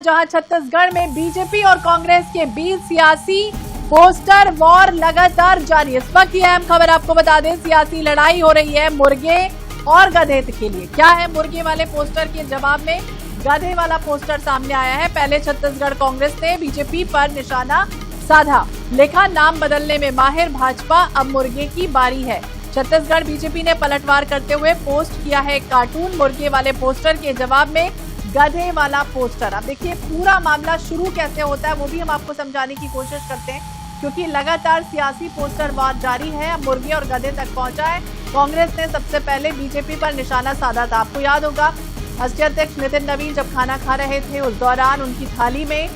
जहां छत्तीसगढ़ में बीजेपी और कांग्रेस के बीच सियासी पोस्टर वॉर लगातार जारी। इस वक्त की अहम खबर आपको बता दें, सियासी लड़ाई हो रही है मुर्गे और गधे के लिए। क्या है मुर्गे वाले पोस्टर के जवाब में गधे वाला पोस्टर सामने आया है। पहले छत्तीसगढ़ कांग्रेस ने बीजेपी पर निशाना साधा, लिखा नाम बदलने में माहिर भाजपा, अब मुर्गे की बारी है। छत्तीसगढ़ बीजेपी ने पलटवार करते हुए पोस्ट किया है कार्टून मुर्गे वाले पोस्टर के जवाब में गधे वाला पोस्टर। अब देखिए पूरा मामला शुरू कैसे होता है वो भी हम आपको समझाने की कोशिश करते हैं, क्योंकि लगातार सियासी पोस्टर वार जारी है। अब मुर्गे और गधे तक पहुंचा है। कांग्रेस ने सबसे पहले बीजेपी पर निशाना साधा था। आपको याद होगा राष्ट्रीय अध्यक्ष नितिन नवीन जब खाना खा रहे थे, उस दौरान उनकी थाली में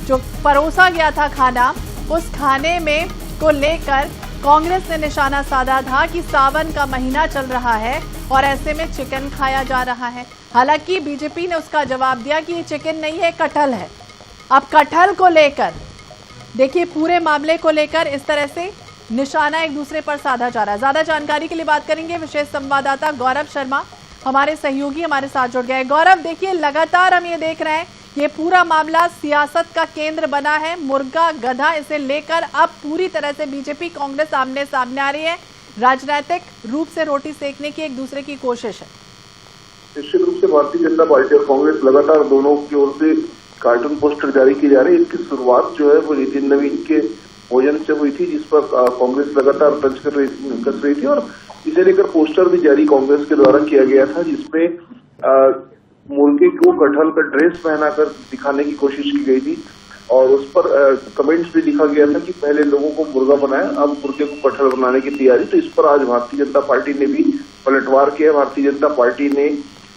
जो परोसा गया था खाना, उस खाने में को लेकर कांग्रेस ने निशाना साधा था कि सावन का महीना चल रहा है और ऐसे में चिकन खाया जा रहा है। हालांकि बीजेपी ने उसका जवाब दिया कि ये चिकन नहीं है, कटहल है। अब कटहल को लेकर देखिए पूरे मामले को लेकर इस तरह से निशाना एक दूसरे पर साधा जा रहा है। ज्यादा जानकारी के लिए बात करेंगे विशेष संवाददाता गौरव शर्मा, हमारे सहयोगी हमारे साथ जुड़ गए। गौरव, देखिए लगातार हम ये देख रहे हैं ये पूरा मामला सियासत का केंद्र बना है। मुर्गा गधा इसे लेकर अब पूरी तरह से बीजेपी कांग्रेस आमने सामने आ रही है। राजनीतिक रूप से रोटी सेकने की एक दूसरे की कोशिश है। निश्चित रूप से भारतीय जनता पार्टी और कांग्रेस लगातार दोनों की ओर से कार्टून पोस्टर जारी की जा रही है। इसकी शुरुआत जो है वो नितिन नवीन के भोजन से हुई थी, जिस पर कांग्रेस लगातार तंज कस रही थी और इसे लेकर पोस्टर भी जारी कांग्रेस के द्वारा किया गया था, जिसमें मुर्गे को कटहल का ड्रेस पहनाकर दिखाने की कोशिश की गई थी और उस पर कमेंट्स भी लिखा गया था कि पहले लोगों को मुर्गा बनाया, अब मुर्गे को कटहल बनाने की तैयारी। तो इस पर आज भारतीय जनता पार्टी ने भी पलटवार किया। भारतीय जनता पार्टी ने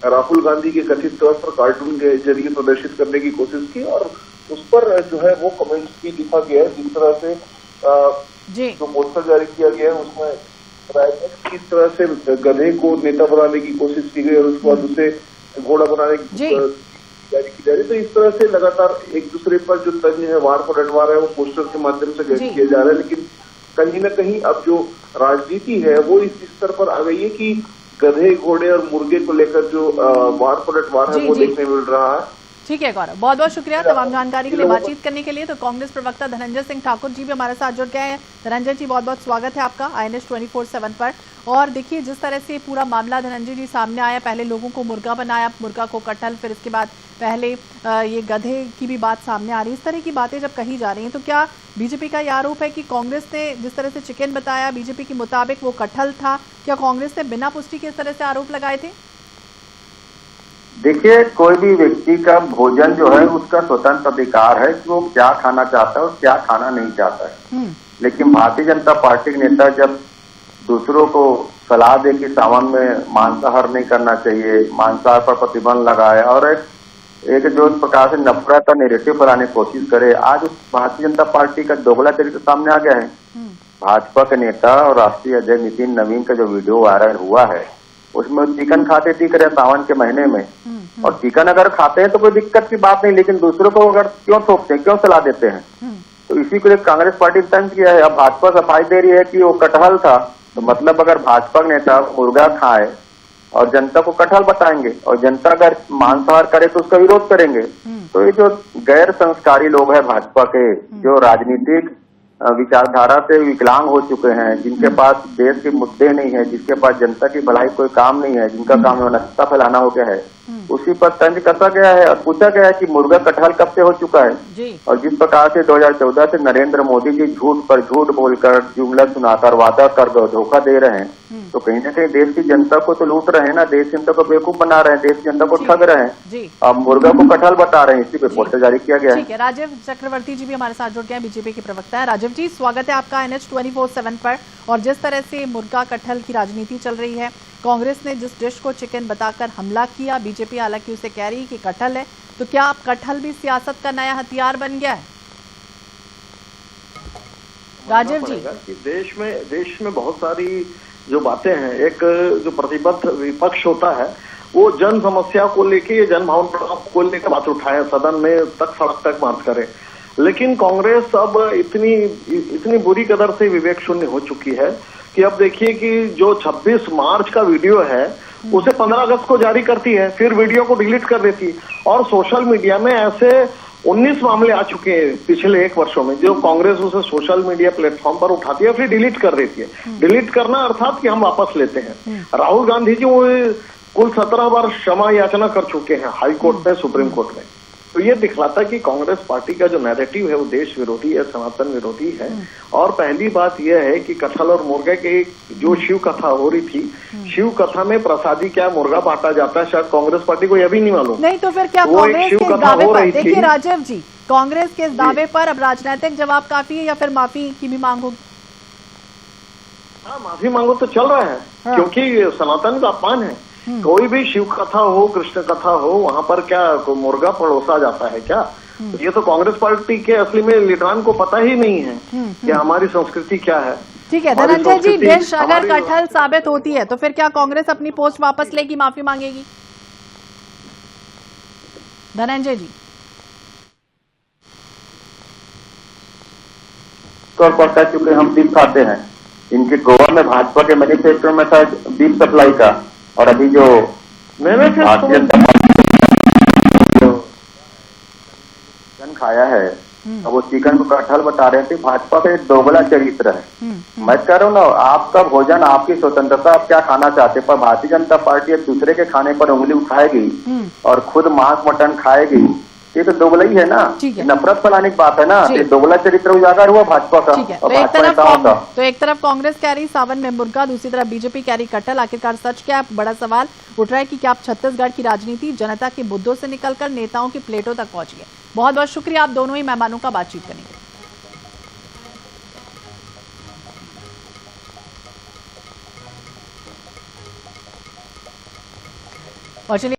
राहुल गांधी के कथित तौर पर कार्टून के जरिए प्रदर्शित करने की कोशिश की और उस पर जो है वो कमेंट्स भी लिखा गया है। जिस तरह से जो पोस्टर जारी किया गया है उसमें किस तरह से गधे को नेता बनाने की कोशिश की गई और उसके बाद उसे घोड़ा बनाने की जारी की जा रही। तो इस तरह से लगातार एक दूसरे पर जो तंज है, वार पलटवार है, वो पोस्टर के माध्यम से किया जा रहा है। लेकिन कहीं न कहीं अब जो राजनीति है वो इस स्तर पर आ गई है कि गधे, घोड़े और मुर्गे को लेकर जो वार पलटवार है वो देखने मिल रहा है। ठीक है गौरव, बहुत बहुत शुक्रिया तमाम जानकारी के लिए, बातचीत करने के लिए। तो कांग्रेस प्रवक्ता धनंजय सिंह ठाकुर जी भी हमारे साथ जुड़ गए हैं। धनंजय जी, बहुत बहुत स्वागत है आपका INS 24/7 पर। और देखिए जिस तरह से पूरा मामला धनंजय जी सामने आया, पहले लोगों को मुर्गा बनाया, मुर्गा को कटहल, फिर इसके बाद पहले ये गधे की भी बात सामने आ रही है। इस तरह की बातें जब कही जा रही हैं तो क्या बीजेपी का यह आरोप है कि कांग्रेस ने जिस तरह से चिकन बताया बीजेपी के मुताबिक वो कटहल था, क्या कांग्रेस ने बिना पुष्टि के इस तरह से आरोप लगाए थे? देखिए, कोई भी व्यक्ति का भोजन जो है उसका स्वतंत्र अधिकार है कि वो क्या खाना चाहता है और क्या खाना नहीं चाहता है। लेकिन भारतीय जनता पार्टी के नेता जब दूसरों को सलाह दे कि सावन में मांसाहार नहीं करना चाहिए, मांसाहार पर प्रतिबंध लगाए और एक जो प्रकार से नफरत का नैरेटिव बनाने की कोशिश करे, आज भारतीय जनता पार्टी का दोगला चरित्र सामने आ गया है। भाजपा के नेता और राष्ट्रीय अध्यक्ष नितिन नवीन का जो वीडियो वायरल हुआ है उसमें चिकन खाते दिख रहे सावन के महीने में, और चिकन अगर खाते हैं तो कोई दिक्कत की बात नहीं, लेकिन दूसरों को अगर क्यों थोपते हैं, क्यों सलाह देते हैं? तो इसी को कांग्रेस पार्टी ने तंज किया है। अब भाजपा सफाई दे रही है कि वो कटहल था, तो मतलब अगर भाजपा के नेता मुर्गा खाए और जनता को कटहल बताएंगे और जनता अगर मांसाहार करे तो उसका विरोध करेंगे। तो ये जो गैर संस्कारी लोग हैं भाजपा के, जो राजनीतिक विचारधारा से विकलांग हो चुके हैं, जिनके पास देश के मुद्दे नहीं है, जिसके पास जनता की भलाई कोई काम नहीं है, जिनका काम अनस्ता फैलाना हो गया है, उसी पर तंज कसा गया है और पूछा गया है कि मुर्गा कटहल कब से हो चुका है। और जिस प्रकार से 2014 से नरेंद्र मोदी जी झूठ पर झूठ बोलकर, जुमला सुनाकर, वादा कर धोखा दे रहे हैं, तो कहीं न कहीं देश की जनता को तो लूट रहे हैं ना, देश की जनता को बेवकूफ बना रहे हैं, देश की जनता को ठग रहे हैं। अब मुर्गा को कटहल बता रहे हैं, इसी पे पोस्टर जारी किया गया है। राजीव चक्रवर्ती जी भी हमारे साथ जुड़ गए हैं, बीजेपी के प्रवक्ता है। राजीव जी, स्वागत है आपका INS 24/7 पर। और जिस तरह से मुर्गा कटहल की राजनीति चल रही है, कांग्रेस ने जिस डिश को चिकन बताकर हमला किया, बीजेपी हालांकि उसे कह रही है कि कटहल है, तो क्या अब कटहल भी सियासत का नया हथियार बन गया है? राजीव जी, देश में बहुत सारी जो बातें हैं, एक जो प्रतिबद्ध विपक्ष होता है वो जन समस्या को लेके, जन भावना को लेकर बात उठाए, सदन में तक सड़क तक बात करे। लेकिन कांग्रेस अब इतनी बुरी कदर से विवेक शून्य हो चुकी है कि अब देखिए कि जो 26 मार्च का वीडियो है उसे 15 अगस्त को जारी करती है, फिर वीडियो को डिलीट कर देती है। और सोशल मीडिया में ऐसे 19 मामले आ चुके हैं पिछले 1 वर्षों में, जो कांग्रेस उसे सोशल मीडिया प्लेटफॉर्म पर उठाती है फिर डिलीट कर देती है। डिलीट करना अर्थात कि हम वापस लेते हैं। राहुल गांधी जी वो कुल 17 बार क्षमा याचना कर चुके हैं हाई कोर्ट में, सुप्रीम कोर्ट में। तो ये दिखलाता कि कांग्रेस पार्टी का जो नैरेटिव है वो देश विरोधी है, सनातन विरोधी है। और पहली बात यह है कि कटहल और मुर्गे के जो शिव कथा हो रही थी, शिव कथा में प्रसादी क्या मुर्गा बांटा जाता है, शायद कांग्रेस पार्टी को यह भी नहीं मालूम। नहीं तो फिर क्या कांग्रेस के इस दावे पर, देखिए राजीव जी, कांग्रेस के इस दावे पर अब राजनीतिक जवाब काफी है या फिर माफी की भी मांग होगी? हाँ, माफी मांगो तो चल रहा है। हाँ। क्योंकि सनातन का अपमान है। कोई भी शिव कथा हो, कृष्ण कथा हो, वहां पर क्या मुर्गा परोसा जाता है क्या? ये तो कांग्रेस पार्टी के असली में लीडरान को पता ही नहीं है कि हमारी संस्कृति क्या है। ठीक है धनंजय जी, डिश अगर कटहल साबित होती है तो फिर क्या कांग्रेस अपनी पोस्ट वापस लेगी, माफी मांगेगी? धनंजय जी। तौर पर कह चुके हम बीफ खाते हैं। इनके गोवा में भाजपा के मैनिफेस्टो में था बीफ सप्लाई का, और अभी जो भारतीय जनता पार्टी जो चिकन खाया है, अब वो चिकन को कटहल बता रहे थे। भाजपा का एक दोगला चरित्र है। मैं कह रहा हूँ ना, आपका भोजन, आपकी स्वतंत्रता, आप क्या खाना चाहते, पर भारतीय जनता पार्टी एक दूसरे के खाने पर उंगली उठाएगी और खुद मांस मटन खाएगी। ये तो दोगला ही है ना, नफरत फैलाने की बात है ना। ये दोगला चरित्र उजागर हुआ भाजपा का। तो एक तरफ कांग्रेस कह रही सावन में मुर्गा, दूसरी तरफ बीजेपी कह रही कटहल। आखिरकार सच क्या? बड़ा सवाल उठ रहा है कि क्या आप छत्तीसगढ़ की राजनीति जनता के मुद्दों से निकलकर नेताओं की प्लेटों तक पहुंच गए? बहुत बहुत शुक्रिया आप दोनों ही मेहमानों का बातचीत करने के लिए। और चलिए